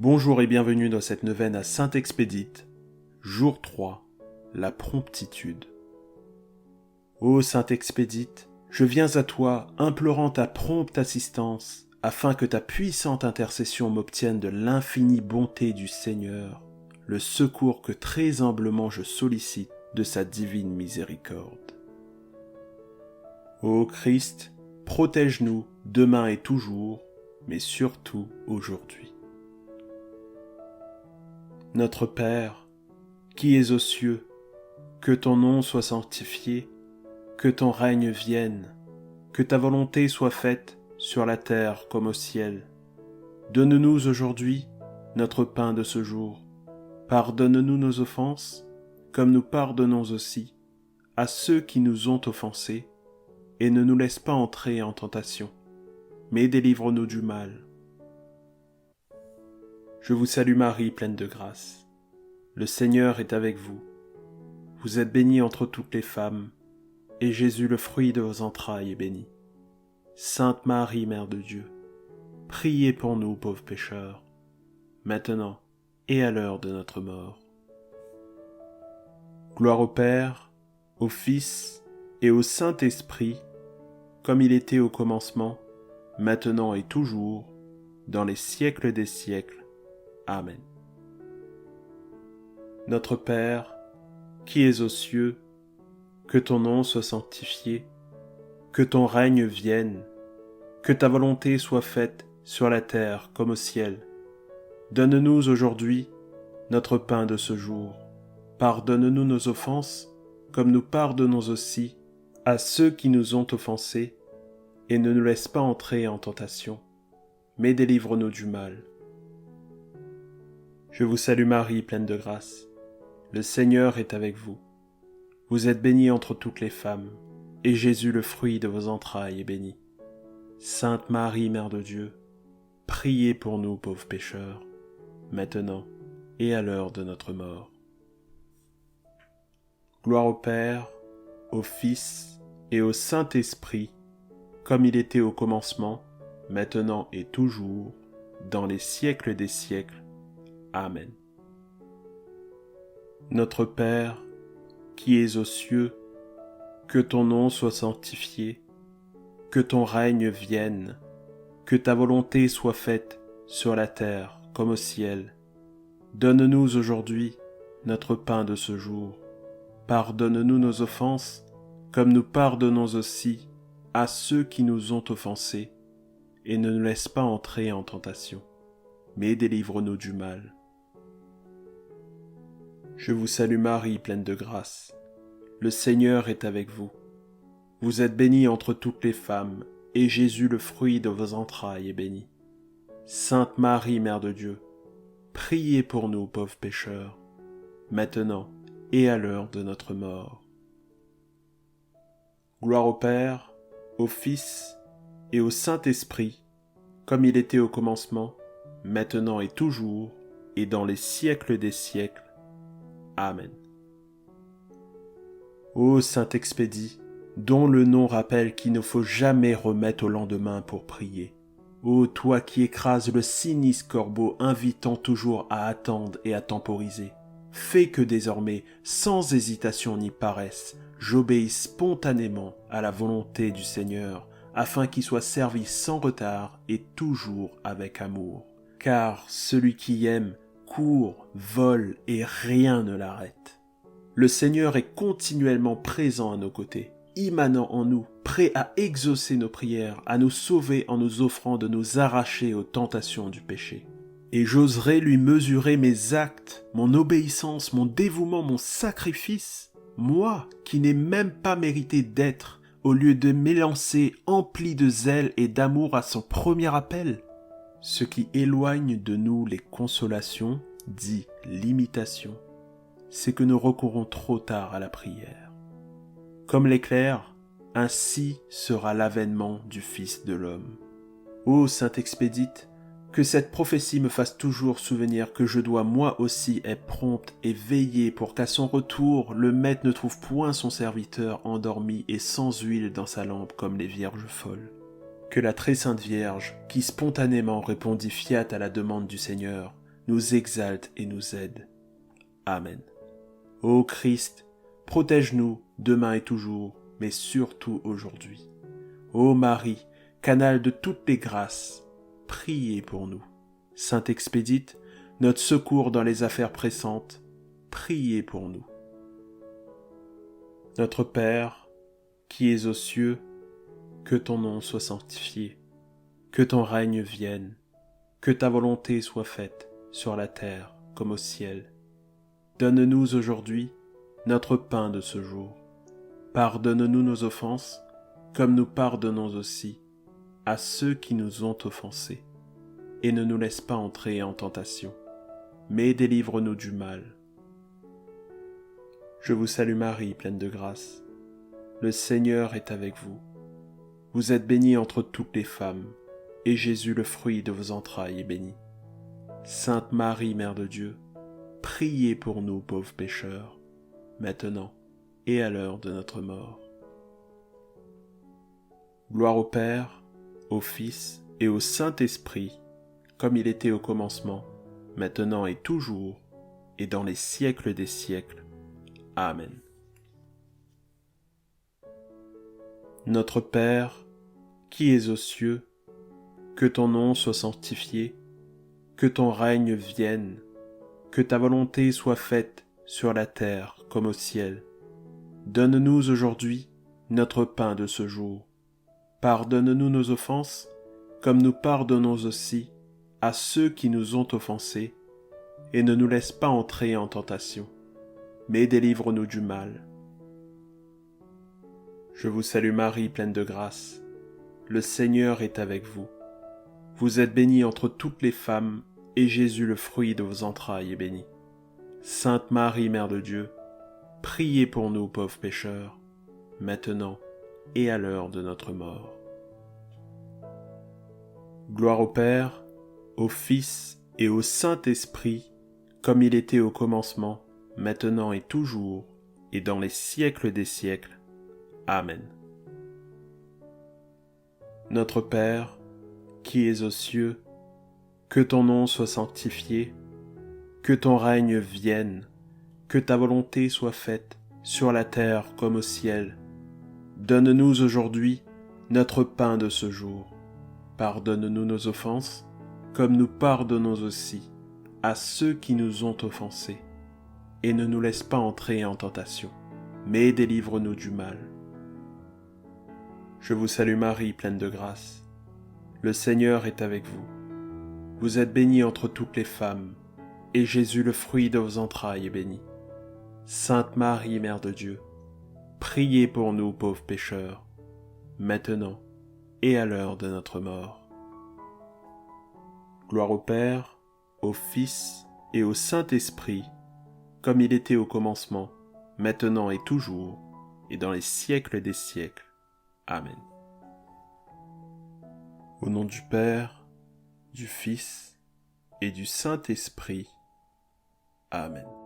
Bonjour et bienvenue dans cette neuvaine à Saint-Expédite, jour 3, la promptitude. Ô Saint-Expédite, je viens à toi implorant ta prompte assistance, afin que ta puissante intercession m'obtienne de l'infinie bonté du Seigneur, le secours que très humblement je sollicite de sa divine miséricorde. Ô Christ, protège-nous demain et toujours, mais surtout aujourd'hui. Notre Père, qui es aux cieux, que ton nom soit sanctifié, que ton règne vienne, que ta volonté soit faite sur la terre comme au ciel. Donne-nous aujourd'hui notre pain de ce jour. Pardonne-nous nos offenses, comme nous pardonnons aussi à ceux qui nous ont offensés, et ne nous laisse pas entrer en tentation, mais délivre-nous du mal. Je vous salue Marie, pleine de grâce. Le Seigneur est avec vous. Vous êtes bénie entre toutes les femmes, et Jésus, le fruit de vos entrailles, est béni. Sainte Marie, Mère de Dieu, priez pour nous pauvres pécheurs, maintenant et à l'heure de notre mort. Gloire au Père, au Fils et au Saint-Esprit, comme il était au commencement, maintenant et toujours, dans les siècles des siècles. Amen. Notre Père, qui es aux cieux, que ton nom soit sanctifié, que ton règne vienne, que ta volonté soit faite sur la terre comme au ciel. Donne-nous aujourd'hui notre pain de ce jour. Pardonne-nous nos offenses, comme nous pardonnons aussi à ceux qui nous ont offensés, et ne nous laisse pas entrer en tentation, mais délivre-nous du mal. Je vous salue Marie, pleine de grâce. Le Seigneur est avec vous. Vous êtes bénie entre toutes les femmes, et Jésus, le fruit de vos entrailles, est béni. Sainte Marie, Mère de Dieu, priez pour nous pauvres pécheurs, maintenant et à l'heure de notre mort. Gloire au Père, au Fils et au Saint-Esprit, comme il était au commencement, maintenant et toujours, dans les siècles des siècles. Amen. Notre Père, qui es aux cieux, que ton nom soit sanctifié, que ton règne vienne, que ta volonté soit faite sur la terre comme au ciel. Donne-nous aujourd'hui notre pain de ce jour. Pardonne-nous nos offenses, comme nous pardonnons aussi à ceux qui nous ont offensés, et ne nous laisse pas entrer en tentation, mais délivre-nous du mal. Je vous salue Marie, pleine de grâce. Le Seigneur est avec vous. Vous êtes bénie entre toutes les femmes, et Jésus, le fruit de vos entrailles, est béni. Sainte Marie, Mère de Dieu, priez pour nous pauvres pécheurs, maintenant et à l'heure de notre mort. Gloire au Père, au Fils et au Saint-Esprit, comme il était au commencement, maintenant et toujours, et dans les siècles des siècles. Amen. Ô Saint-Expédie, dont le nom rappelle qu'il ne faut jamais remettre au lendemain pour prier. Ô toi qui écrases le sinistre corbeau invitant toujours à attendre et à temporiser, fais que désormais, sans hésitation ni paresse, j'obéisse spontanément à la volonté du Seigneur, afin qu'il soit servi sans retard et toujours avec amour. Car celui qui aime court, vole et rien ne l'arrête. Le Seigneur est continuellement présent à nos côtés, immanent en nous, prêt à exaucer nos prières, à nous sauver en nous offrant de nous arracher aux tentations du péché. Et j'oserais lui mesurer mes actes, mon obéissance, mon dévouement, mon sacrifice, moi qui n'ai même pas mérité d'être, au lieu de m'élancer empli de zèle et d'amour à son premier appel. Ce qui éloigne de nous les consolations, dit l'imitation, c'est que nous recourons trop tard à la prière. Comme l'éclair, ainsi sera l'avènement du Fils de l'homme. Ô Saint-Expédite, que cette prophétie me fasse toujours souvenir que je dois moi aussi être prompte et veiller pour qu'à son retour, le maître ne trouve point son serviteur endormi et sans huile dans sa lampe comme les vierges folles. Que la très sainte Vierge, qui spontanément répondit fiat à la demande du Seigneur, nous exalte et nous aide. Amen. Ô Christ, protège-nous demain et toujours, mais surtout aujourd'hui. Ô Marie, canal de toutes les grâces, priez pour nous. Sainte Expédite, notre secours dans les affaires pressantes, priez pour nous. Notre Père, qui es aux cieux, que ton nom soit sanctifié, que ton règne vienne, que ta volonté soit faite sur la terre comme au ciel. Donne-nous aujourd'hui notre pain de ce jour. Pardonne-nous nos offenses, comme nous pardonnons aussi à ceux qui nous ont offensés. Et ne nous laisse pas entrer en tentation, mais délivre-nous du mal. Je vous salue Marie, pleine de grâce. Le Seigneur est avec vous. Vous êtes bénie entre toutes les femmes, et Jésus, le fruit de vos entrailles, est béni. Sainte Marie, Mère de Dieu, priez pour nous pauvres pécheurs, maintenant et à l'heure de notre mort. Gloire au Père, au Fils et au Saint-Esprit, comme il était au commencement, maintenant et toujours, et dans les siècles des siècles. Amen. Notre Père, qui es aux cieux, que ton nom soit sanctifié, que ton règne vienne, que ta volonté soit faite sur la terre comme au ciel. Donne-nous aujourd'hui notre pain de ce jour. Pardonne-nous nos offenses, comme nous pardonnons aussi à ceux qui nous ont offensés, et ne nous laisse pas entrer en tentation, mais délivre-nous du mal. Je vous salue Marie, pleine de grâce. Le Seigneur est avec vous. Vous êtes bénie entre toutes les femmes, et Jésus, le fruit de vos entrailles, est béni. Sainte Marie, Mère de Dieu, priez pour nous pauvres pécheurs, maintenant et à l'heure de notre mort. Gloire au Père, au Fils et au Saint-Esprit, comme il était au commencement, maintenant et toujours, et dans les siècles des siècles. Amen. Notre Père, qui es aux cieux, que ton nom soit sanctifié, que ton règne vienne, que ta volonté soit faite sur la terre comme au ciel. Donne-nous aujourd'hui notre pain de ce jour. Pardonne-nous nos offenses, comme nous pardonnons aussi à ceux qui nous ont offensés. Et ne nous laisse pas entrer en tentation, mais délivre-nous du mal. Je vous salue Marie, pleine de grâce. Le Seigneur est avec vous. Vous êtes bénie entre toutes les femmes, et Jésus, le fruit de vos entrailles, est béni. Sainte Marie, Mère de Dieu, priez pour nous pauvres pécheurs, maintenant et à l'heure de notre mort. Gloire au Père, au Fils et au Saint-Esprit, comme il était au commencement, maintenant et toujours, et dans les siècles des siècles. Amen. Au nom du Père, du Fils et du Saint-Esprit. Amen.